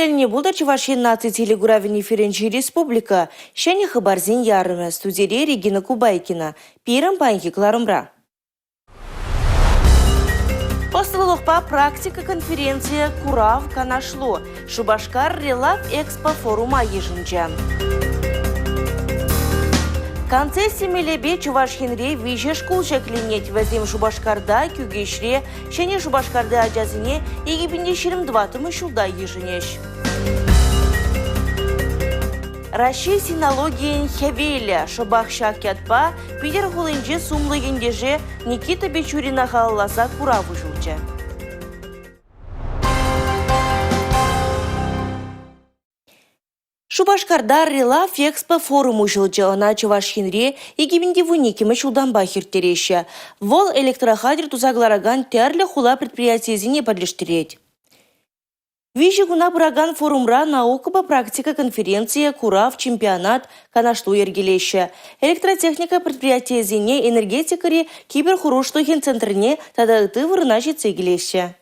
Хваттельне булда Чувашин наци телегуравини Ференчи Республика, шәне хабарзин ярына студире Регина Кубайкина, пирам паньки кларымра. Постылықпа практика конференция Курав Канашло, Шубашкар Релав Экспо форума ежінча. Концессия мелебе Чувашхинре виже школ шекленет вазем Шубашкарда кюгешре, шене Шубашкарда аджазине египенде 22 шулда ежінеш. Раши синология хевеля шабах шакятпа Питер Хулинже сумлыгендеже Никита Бичурина халласа Кураву жылча. Шубашкарда Релав Экспо форуму жылча на Чувашхинре египенде вуникиме шулдан бахиртереща. Вол электрохадр тузаглараган тярле хула предприятиезине подлештереть. Вижу гуна бураган форумра наука по практика конференция Курав чемпионат Канашлу ергелеща. Электротехника предприятия зине энергетикари киберхурушлыхин центрне тадагты вырначи цегелеща.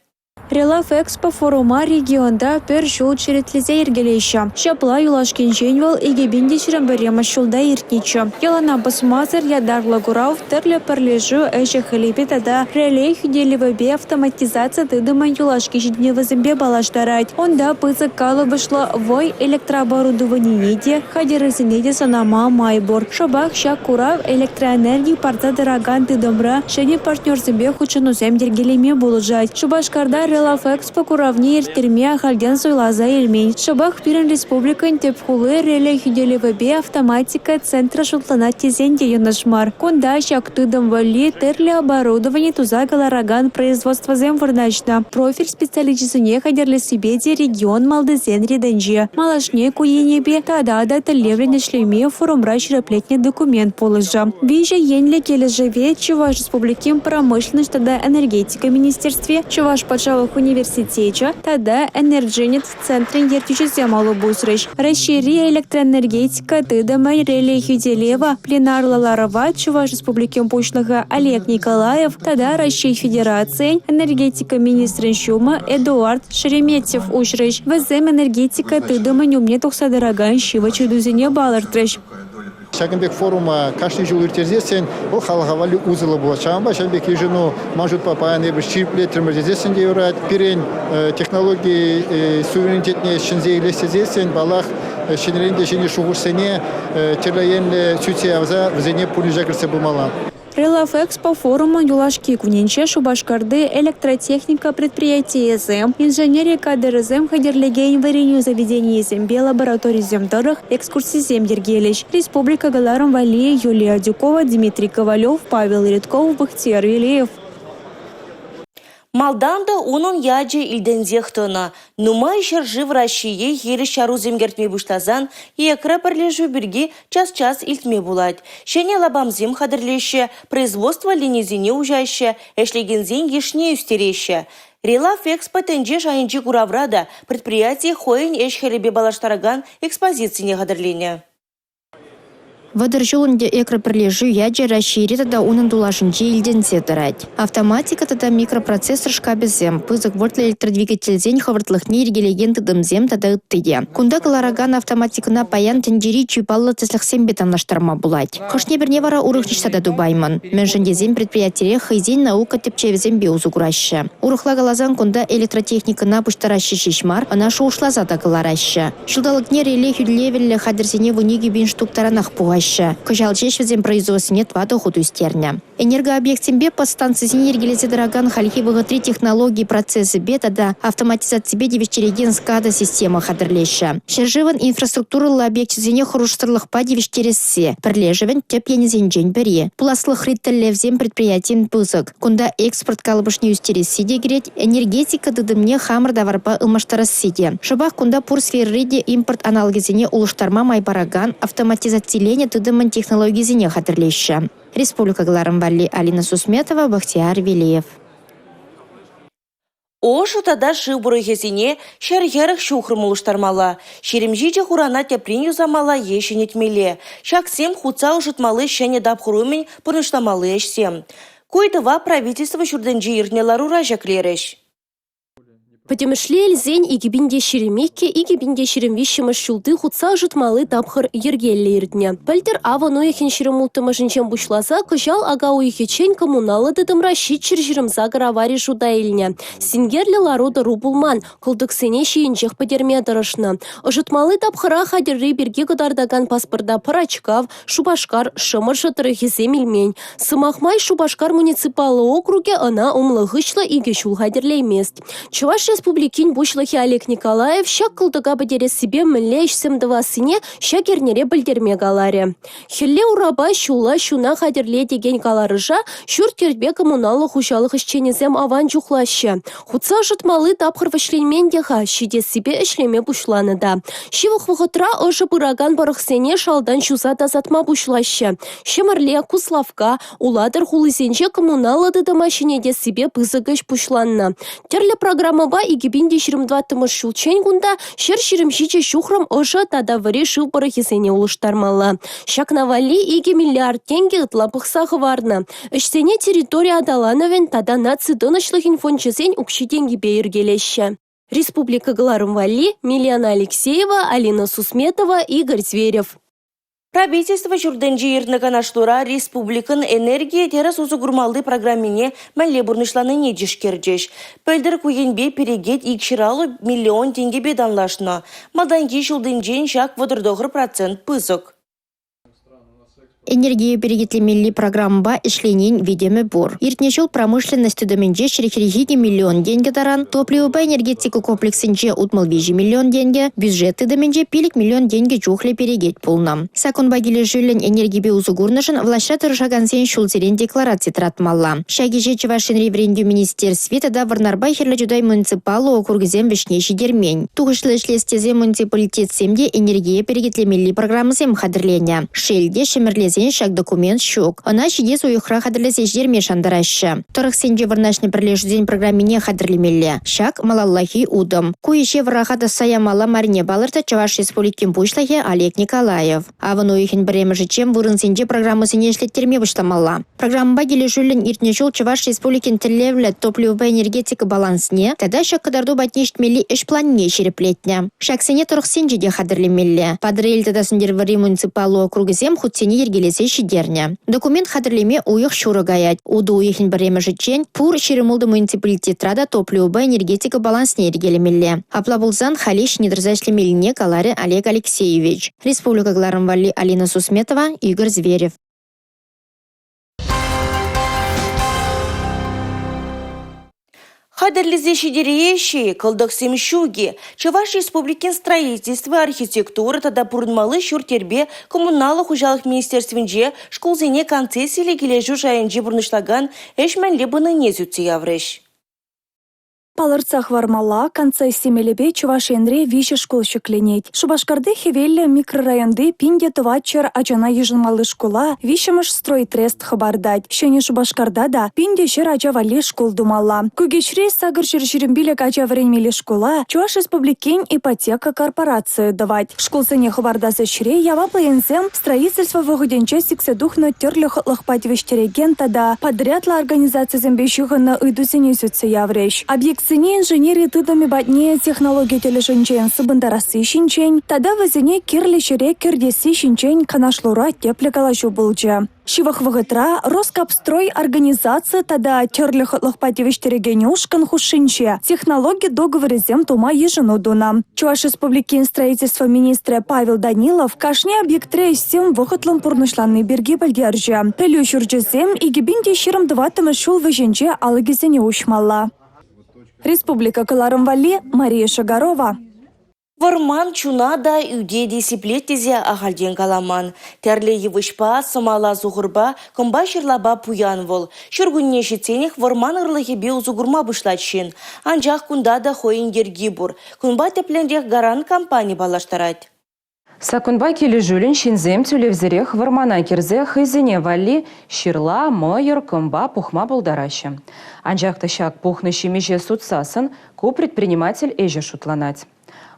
Релав Экспо форума регионда пер жол черетлезе ергелеща. Шапла юлашкен женвал егебенде ширамбарема шулда иртнича. Ялана басмазар ядарла Курав терле перлежу эше хлебе тада релей хюделевебе автоматизация тыдыма юлашки жидневазымбе балаштарать. Онда пызык калы вышло вой электрооборудованиеде хадерызинеде санама майбор. Шабах шак Курав электроэнергии парта дороган тыдымра шене партнерзымбе хучынузем дергелеме булыжать. Шубашкарда Релав Экспо Куравни иртерме ахальден сойлаза эльмень. Шабах пирен республикан тепхулы релей хюделевебе автоматика центра шутлана тезенде юнашмар. Кунда шак тыдым вали терле оборудование туза галараган производства земвырначна. Профиль специализине хадерле сибеде регион Малдезен реденже. Малашне куенебе тадада телеврене шлеме форумра широплетне документ положа. Вижа енле кележеве Чуваш республиким промышленность тада энергетика министерстве Чуваш Пачалых университете тада энердженет в центре ертючеземалу бусрыш. Расшири электроэнергетика тыдама релей хюделева пленарла ларава Чуваш республиким пушлыга Олег Николаев тада расши федерации энергетика министрин шума Эдуард Шереметьев ушрыш. Вазем энергетика тыдама нюмне тухсадыраган шива чудузине балартрыш. Шагенбек форума каждый жыл иртезесен, ол халгавали узылы була. Шагенбек Шагенбек ежину мажут папаян ебі ширплет тірмірдезесен де урад. Пирен технологии суверенитетне шинзе илестезесен, балах шинеренде жіне шуғырсене терлайенле сүте авза взене пулежа кірсе булмала. Релав Экспо форума юлашки куненче Шубашкарды электротехника предприятия ЗМ, инженерия кадры ЗМ хадерлеген варенью заведений ЗМБ лабораторий ЗМДорах экскурсии ЗМ Ергелищ. Республика Галаром Валия, Юлия Дюкова, Дмитрий Ковалев, Павел Редков, Бахтияр Велиев. Малданда унун яджи илдензехтона. Нумай шаржи в России ері шару земгертме буштазан и экра перлежу бірге час-час илтме булать. Шене лабамзем хадырлеще, производство линезине ужаще, эшлегензен ешне үстереще. Релав Экспо тенже шайынчи кураврада предприятие хоен эшхелебе балаштараган экспозицине хадырлене. Вадыржулынде экроперлежу яджи расширит да унын дулашынчи илденсе дырать. Автоматика тада микропроцессор шкабезем, пызык вольтле электродвигательзен ховыртлыхне ергелеген тыдымзем тада ыттыде. Кунда галараган автоматикына паян тенджери чуйпаллы тыслыхсем бетанлаштарма булать. Хошне бірне вара урыхништа да дубаймын. Меншендезем предприятие хайзен наука тепчевзем беузу кураща. Урыхла галазан кунда электротехникына пуштараща шишмар, ана шоушлаза да галараща. Шылдалыкне реле хюдлевелле хадерсене вуниги бин штуктаранах пугаща. Кыжал чешвезем производстве твада худу стерня. Энергообъектимбе подстанции энергелезе дороган хальхи выготри технологии процессы бетада автоматизации беди вечереген скада система хадрлеща. Шерживан инфраструктура объектизене хруштарлых пади вечерессе. Перлежевен теп янезенжен бери. Пуласлых риттеллевзем предприятиен пызык. Кунда экспорт калбышне юстересси дегреть энергетика дыдымне хамыр даварба ылмаштарасседе. Шабах кунда пурсферриде импорт аналогизене улыштарма майбараган автоматизацилене тыдымын технологизене хадрлеща. Республика Галарымвали, Алина Сусметова, Бахтияр Велиев. Ошу тада шыбуры хесине шәргеріх шухрымылыштармала. Шеремжиже хурана теплиню замала еші нетмеле. Шаксем хуца ужытмалы шәне дапхурумен пырныштамалы эшсем. Койдыва правительство шурденжи ирнелару ражаклереш. Патемышле эльзень игибинде шеремекке, игибинде шеремвищемыш шулды хутса жытмалы тапхыр ергелле ирдне. Пальтер ава нояхен шеремултымышынчен бушласа, кыжал ага уйхечен коммуналы дыдымра щитчер жиремза гаравари жуда илне. Сингерлі ларода рубулман, кылдыксене шиінчех падерме дырышны. Жытмалы тапхыра хадерри бірге гыдардаган паспорда парачкав, Шубашкар, шымыр жытыры хиземелмень. Сымахмай Шубашкар муниципалы округе ана умлығышлы иге шул хадерлеймест. Чуваш республикин бушлахи Олег Николаев щак кылдыга бідерес себе мүлле ішсімдывасыне щак ернере білдерме галаре. Хилле ураба шула шуна хадерле деген галарыжа шүрт кертбе коммуналы хушалық ішченезем аван жухлашы. Хутса жытмалы тапхыр вішленмен деға шиде себе ішлеме бушланы да. Шивық вғытра ұжы бұраган барықсене шалдан шуза тазатма бушлашы. Шемірле Куславка уладыр хулызенже коммуналы дыдымашынеде себе пызығыш бушланны. Терлі программаба игибинде 22-тымыш шулчен гунда шер ширемшиче шухрам ұжы тада вари шыв барахисене улыштармалы. Шакнавали иги миллиард тенге ытла пықсағы варны. Ішсене территория адалановен тада наци дынышлығын фончызен укши деньги бейіргелеші. Республика Галарымвали, Милена Алексеева, Алина Сусметова, Игорь Зверев. Правительство жүрденжі ернігін аштура республикан энергия терас узугурмалды программине мәлі бұрнышланы недешкердеш. Пөлдір көйенбе перегет икширалы миллион тенге беданлашны. Маданги жылденжен шак водырдоғыр процент пызық. Энергия перегетлемелли программба ішленен видеме бур. Иртнешел промышленности доменже шерехерехиге миллион деньги даран, топливо энергетика комплексенже утмал 5 миллион деньги, бюджеты доменже пилик миллион деньги чухле перегет полнам. Сакон багиле жилен энергии узугурнышын влашта тұрышагансен шулзерен декларации тратмалла. Шагиже Чувашин референдум министерстве да Варнарбай херлажудай муниципалы округізем вишнеші дермень. Туғышлы ішлестезе муниципалитет семде энергия перегетлемелли программызем хадырлене. Шелде шемерлезе шаг документ щук. Она шидес уюхра хадрлесе жерме шандараща. Торых сенде варнашны прилеждень программине хадрлемелле. Шаг малаллахи удом. Куище врахада сая мала марине балырта Чуваш республикин пушлахе Олег Николаев. Аван уюхин бремежи чем вырын сенде программы сенешлеттерме баштамалла. Программа дележулен иртнешул Чуваш республикин терлевле топливо энергетика балансне. Тогда шаг кадарду батнештмели эш планне шереплетня. Шаг сене торых сенде хадрлемелле. Падрель тогда сендервари муниципалу округзем хутсене ергеле шидерня. Документ хадрлеме уйх шура гаять. Уду уйхин бреме жичен пур шеремулды муниципалитетрада топливо энергетика балансне ергелемелле. Аплабулзан халиш недразашлемеліне каларе Олег Алексеевич. Республика Галарымвали Алина Сусметова, Игорь Зверев. Хадерлизе шидерееши, кылдықсем шуги, Чуваш республикин строительство, архитектура, тада пурнмалы шуртербе, коммуналы хужалық министерственже, школзене концессийлі кележу жайынже бұрнышлаган әшмәнле бұны незютсе явреш. Палырцах вармала, концессия мелебе Чувашенре вище школ шекленеть. Шубашкарды хевелле микрорайонды пинде тывачер ачана ежынмалы школа, вищемыш стройтрест хабардать. Шене Шубашкарда да пинде шер ачавали школ думала. Кугешре сагыр шершерембилек ачавренмели школа, Чуваш республикин ипотека корпорации давать. Школсене хабардасы шре ява паензем строительство выгоденче сикседухна терлих лохпативештереген тада подрядла организация зембещугана идусене сются явреш. Объект Сыне инженерии тыдами батне технология телешинчен сыбындарасы шинчен, тада вазине кирлі шере кирдесі шинчен канашлура тепликалашу булча. Шивах вғытра Роскапстрой организация тада терлих лохпативештерегене ушкан хушинче. Технология договоризем тума ежину дуна. Чуваш республикин строительства министра Павел Данилов кашне объектре сем вғытлым пурнышланны берги бальдержа. Пелю шурджезем и гибинде ширам 2 шул веженче алыгезене ушмалла. Республика Галарымвали, Мария Шагарова. Варман чунада үде десиплеттезе ағалден каламан. Тәрлі евышпа, сымала зуғырба, күмба шырлаба пуян вол. Шүргүнне шетсенех варман ырлығыбе ұзуғырма бұшлатшын. Анжақ күнда да хойындерги бұр. Күнба теплендех гаран компания балаштарад. Сакунба келі жүлін шинзем тюлевзірех вармана керзе хызене вали ширла, мойыр, күмба, пухма болдарашы. Анжақта шак пухны шемеже судсасын, ку предприниматель эже шутланать.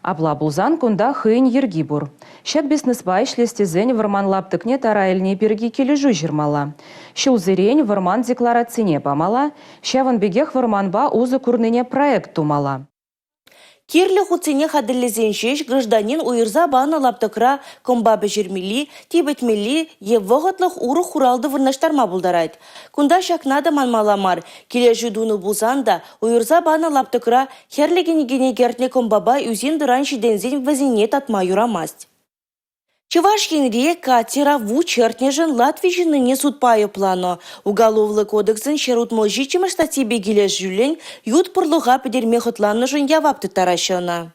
Абла булзан кунда хыйн ерги бур. Шак бизнесбай шлестезень варман лаптыкне тарайльне берги келі жу жирмала. Шулзерень варман декларацине памала, шаван бегех варманба узы курныне проект тумала. Кирлі хуцине хадырлезеншеш гражданин уйырза бана лаптыкра комба бежермели, тибетмели еввоғытлық уры хуралды вырнаштарма булдарайд. Кунда шакнада манмаламар, келе жудуны булсан да уйырза бана лаптыкра херлегенегене гертне комбаба үзен дыран шидензен вазине татма юрамасть. Чувашкинре катера ву чертнежен Латвийжиныне судпаю плано. Уголовный кодексын шерут молжичимы статьи бегилеш жюлень ют пырлуға педерме хотланнышын явапты таращана.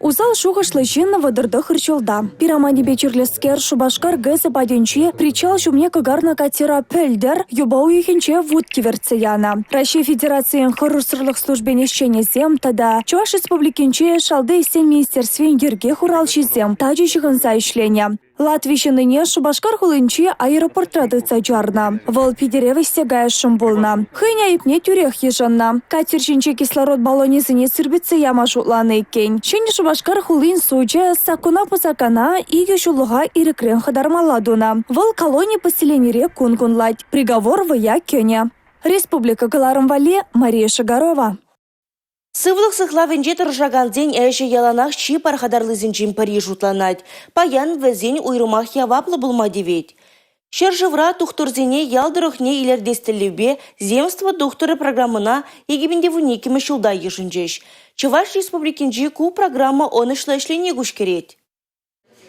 Узал шухашлы жинна вадырды хырчылда. Пирамани бечерлескер Шубашкар гэзы баденче причал жумне кагарна катера пельдер юбау ехенче вуд киверцияна. Россия Федерациян хырырсырлық службенешчене зем тада Чуваш республикинче шалды истен министерствен ерге хуралчи зем таджи жығынса ишлене. Латвийшыныне Шубашкар хулынче аэропортрады цаджарна. Вол пидерева стегаешым болна. Хыня ипне тюрех ежанна. Катер жинче кислород баллонезіне сырбетсе яма жутланы екен. Шыне Шубашкар хулын суджа сакуна пусакана иге жулуға ирекрен хадармаладуна. Вол колония поселенере кунгунлать. Приговор вая кеня. Республика Галарымвали, Мария Шагарова. Сывлық сықлавенже тұржаған ден әші яланақ ши пархадарлызын жимпари жутланать. Паян вәзен уйрумақ яваплы бұлма девет. Шержывра тухтурзене ялдырықне илердестілівбе земство тухтуры программына егебінде вуникімі шулда ешінжеш. Чуваш республикинжи ку программа онышлы эшлене гушкерет.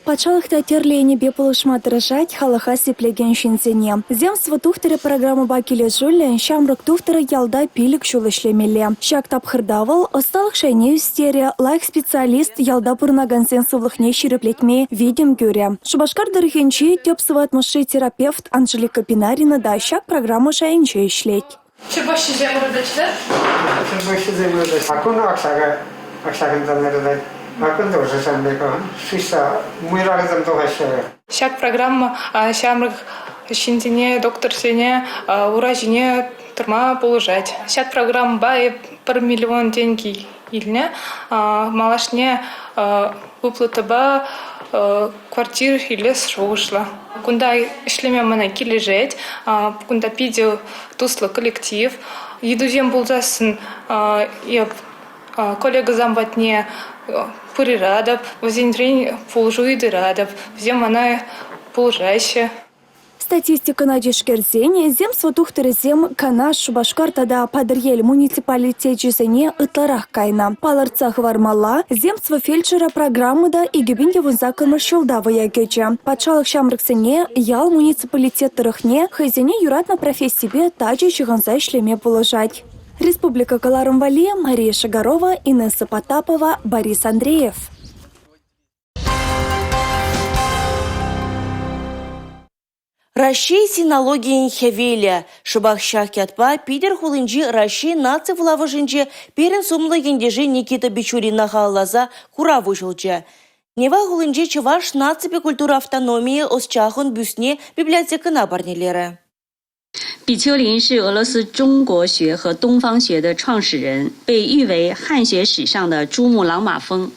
Пачалықта терлейне бепылышма тырышать халаха сеплеген шинзене. Земство тухтыры программа бакеле жулен шамрык тухтыры ялда пилік жул ишлемеле. Шак тапхырдавыл, осталық шайне үстере, лайк специалист ялда пырнаган сенсовлықне ширеплетме видим гюре. Шубашкар дырыхенчи тепсыватмышы терапевт Анжелика Пинарина да шак программа шайынче ишлеть. Чебаши земрудачда? Чебаши земрудачда. Акуна аксагын занырдать. Акында уже самбека. Шиса мыйрагызым тогашты. Шак программа шамрык шинтине доктор сене уражине турма положать. Шак программа бай 1 миллион деньги илне малашне выплата ба квартир или срушла. Кунда ишлеме мана килежет, кунда пидел туслы коллектив. Едузем булдасын коллега замбатне пырирадов, возендрень полжуиды радов, взем она полжайся. Статистика на дешкерзене земство тухтыры зем Канаш Шубашкар тада Падырьель муниципалитет жезене ытларах кайна. Паларцах вармала земство фельдшера программы да игебинде вунзакымы шылда ваягече. Патшалық шамрыксене ял муниципалитет тырыхне хайзене юратна профессибе таджи жиганза ишлеме положать. Республика Галарымвали, Мария Шагарова, Инесса Потапова, Борис Андреев. Россия синология хевеля. Шыбах шахкятпа Питер хулынжи Россия нации влавыжынжи перен сумлы ендежи Никита Бичурина халлаза кура выжилча. Нева хулынжи Чуваш наципе культура автономии осчахун бюсне библиотекына барнелері. 比丘林是俄罗斯中国学和东方学的创始人，被誉为汉学史上的珠穆朗玛峰。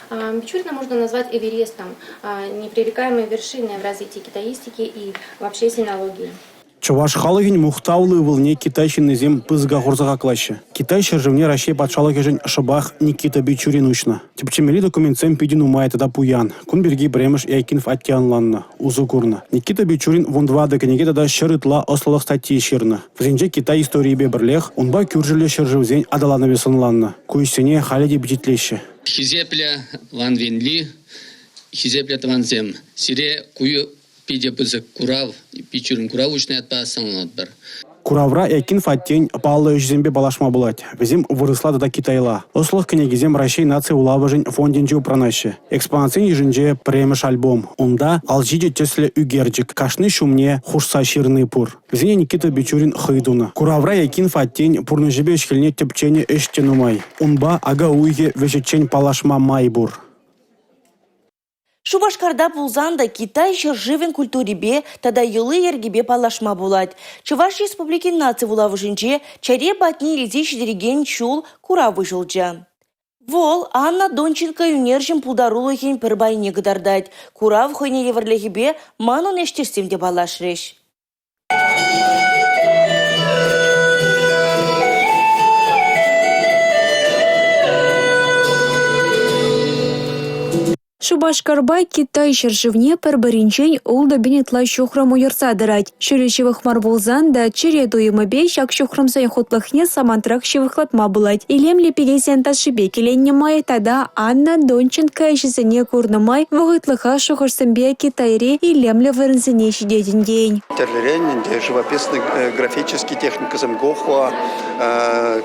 Бичурина можно назвать Эверестом, непререкаемой вершиной в развитии китаистики и вообще синологии. Чуваш халыгин мухтаулы вылне китайщины зем пызга хорзага клаще. Китай шержевне Россия патшалык ежен шабах Никита Бичурин учна. Тепчемели документсем пидин умай тада пуян. Кунберги бремеш яйкинф аттианланна, узугурна. Никита Бичурин вондвада кенеге тада шырытла ослалых статьи ширна. Взенже Китай истории бебрлех, онба кюржиле шержевзень адалана весынланна. Куйсене халеди бититлеще. Хизепля ванвенли, хизепля таванзем. Сире кую пиде пызык курав, пичурин курав учный отпасанлат бар. Куравра якин фаттень палы жүзембе балашма булать. Везем вырысла да Китайла. Ослых кенегизем Россия нации улавыжень фондинче упранаще. Экспансин ежинже премеш альбом. Онда алжиде тесле үгерджик. Кашны шумне хушса ширный пур. Везене Никита Бичурин хыйдуна. Куравра якин фаттень пурныжебе шхильне тепчене эштенумай. Унба ага уйге вешечень палашма майбур. Шубашкарда пулзанда Китай шерживен культурибе тада йылы ергебе палашма булать. Чуваш республики нации вулавыжынче чаре батни лизе шидереген чул кура выжилча. Вол Анна Донченко юнержим пулдарулыхин пырбайне гыдардать. Кура в хойне еврлехебе ману нештерсем де палашреш. Шубашкарба Китай шаршывне перберинчен улда бенетла шухрам уйырса дырать. Шүрешевых марбулзан да череду емебе шак шухрамсай хотлыхне самантрак шевыхлатма булать. Илем лепегесен ташибе келенне май тада Анна Донченко ешесене курнамай вғытлыха шухарсембе Китайре илемле вырынсене шидетин день. Терлерен, живописный графический техникасым гохуа,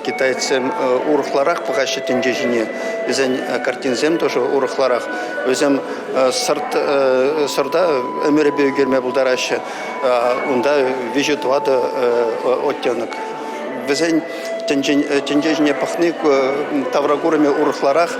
китайцам урухларах погашетин дежине, изен картинзем тоже урухларах. Өзім сырда өмірі бөгерме бұлдарашы, онда вежетуады оттенок. Өзін тенжежіне пахны таврагурами урухларах,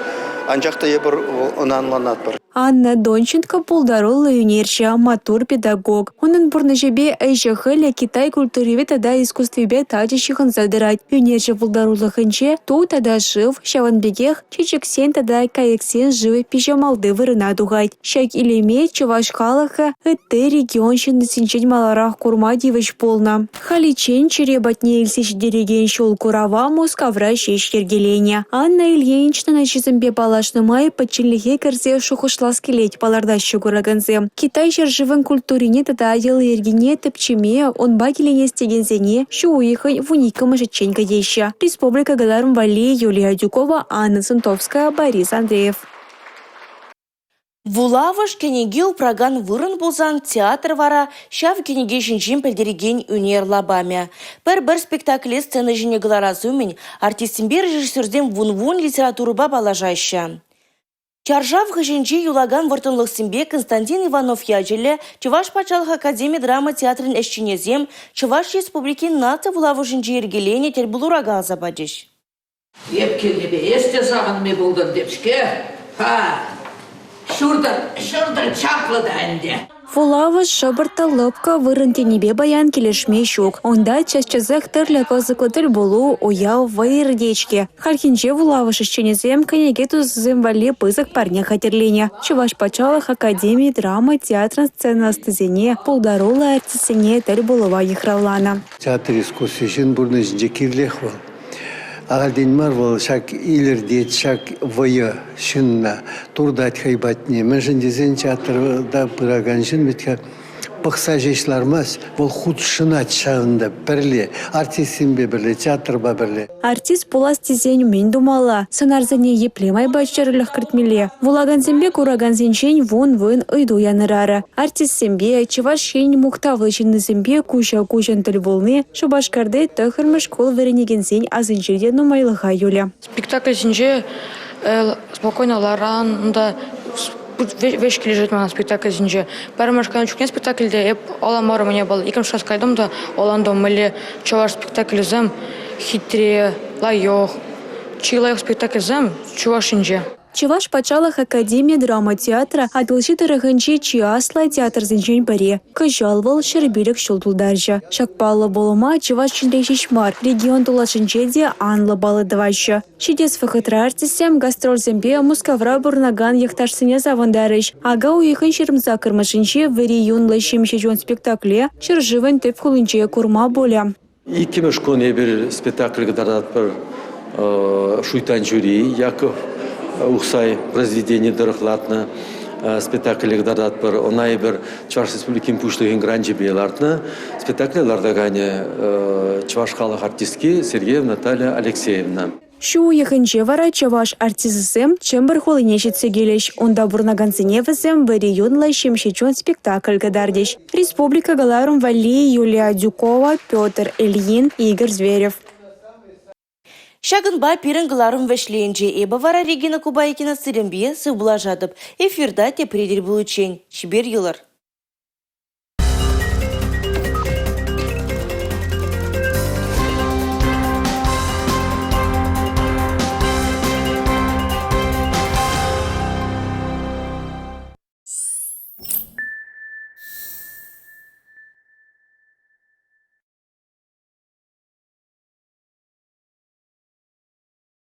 анжақта ебір онанланат бар. Анна Донченко пулдарулла юнерші, матур педагог. Онын бұрнышебе әйшіхілі Китай культуреве тада искусствебе тачышығын задырать. Юнерші пулдаруллахынче ту тада жив, шаванбегех, чечексен тада каексен живы пижамалды вырына дугать. Шак илеме чуваш халаха, это регионшын синчен маларах курма дивыш полна. Халичен черебатне илсеш дереген шол курава мускавра шеш ергелене. Анна Ильинична начизымбе палашнымай подчинлихе кірзе шухыш ласкелеть паларда шугураганзе. Китай живын культурине тада ел ергене тепчеме он багелене стегензене шуихын в уникам жеченька деща. Республика Галарм Вали, Юлия Дюкова, Анна Центовская, Борис Андреев. Вулавыш кенеге упраган вырын болзан театр вара шав кенеге жинжин пелдереген үнер лабамя. Бір спектакле сцена жіне гларазумен артистимбе режиссерден вун-вун литературуба балажаща. Чаржав хыжинчи юлаган вартынлықсымбе Константин Иванов яджелі Чуваш пачалық Академия драма театрын әшченезем Чуваш Республикин наты вулавы жинчи ергелене тел бұлурага азабадыш. Епкелебе есте сағынме болдыр депшке. Шурдар чаклыда әнде. Вулавы шабырта лыпка вырынтенебе баян келешме шук. Онда часчазах тірлі козықлы болу уяу вайырдечке. Халхинче вулавы шишченезем кенеге тузызым вали пызық парне хатерлене. Чуваш пачалық Академии драма театрын сцена стызене пулдарула артисене тіл болува ехравлана. Театр искусстве жин бурны ждекирлех был. Ағалден мар был шак илердет, шак войы шынна, турдат хайбатне. Мен жындезен театрда пыраган жын бітке пықса жешлармас, бұл худ шынат шағында бірле, артистімбе бірле, театрба бірле. Артист пулас тезен мен думала, сынарзане еплемай баччарылық кіртмеле. Вулаганзембе кураганзенчен вон-вон ұйду янырары. Артистембе, чывашен мұқтавы жыннызембе куча-кучан тіл болны, шубашкарды тұхырмыш кол веренегензен азынчерден нумайлыға юля. Спектакль зінже спокойно ларан, вешки лежит на спектакль зинже. Парамашкан чукне спектакльде еп оламары мне был. Икам шас кайдым да оландом мэле чуваш спектакль зам хитре лайох. Чилайох спектакль зам чуваш инже. Чуваш пачалық Академия драма театра адылши тарахынче чиасла театр зинчен паре. Кажалвал шербилік шулдулдаржа. Шакпалы болума чуваш чиндейші шмар. Регион тулашынче де анлы балы даваща. Шидес фахытра артисем гастроль зембе мускавра бурнаган яхташсыне завандарыш. Ага уйхын шермза кырмашынче вери юнлы шемшежон спектакле шыржывын теп хулынче курма боля. Икимеш коне bir спектакль гадарат бір шуйтан жюри, Яков Ухсай произведение дырықлатны спектакль дадат бір, онай бір Чуваш Республикин пуштығын гранжи бейлартны спектакльларда гане Чуваш халық артистки Сергеев Наталья Алексеевна. Шу ехынче вара Чуваш артизысем чембір холыне жетсе келеш. Онда бурнаганцыне візем вэри юнлай шемшечон спектакль гадардеш. Республика Галарум Вали, Юлия Дюкова, Петр Ильин, Игорь Зверев. Шагынба пиріңгіларым вәшленже эбі вара Регина Кубайкина сырымбе сывбылажадып, эфирда тепредер бұл учен. Шибер елар.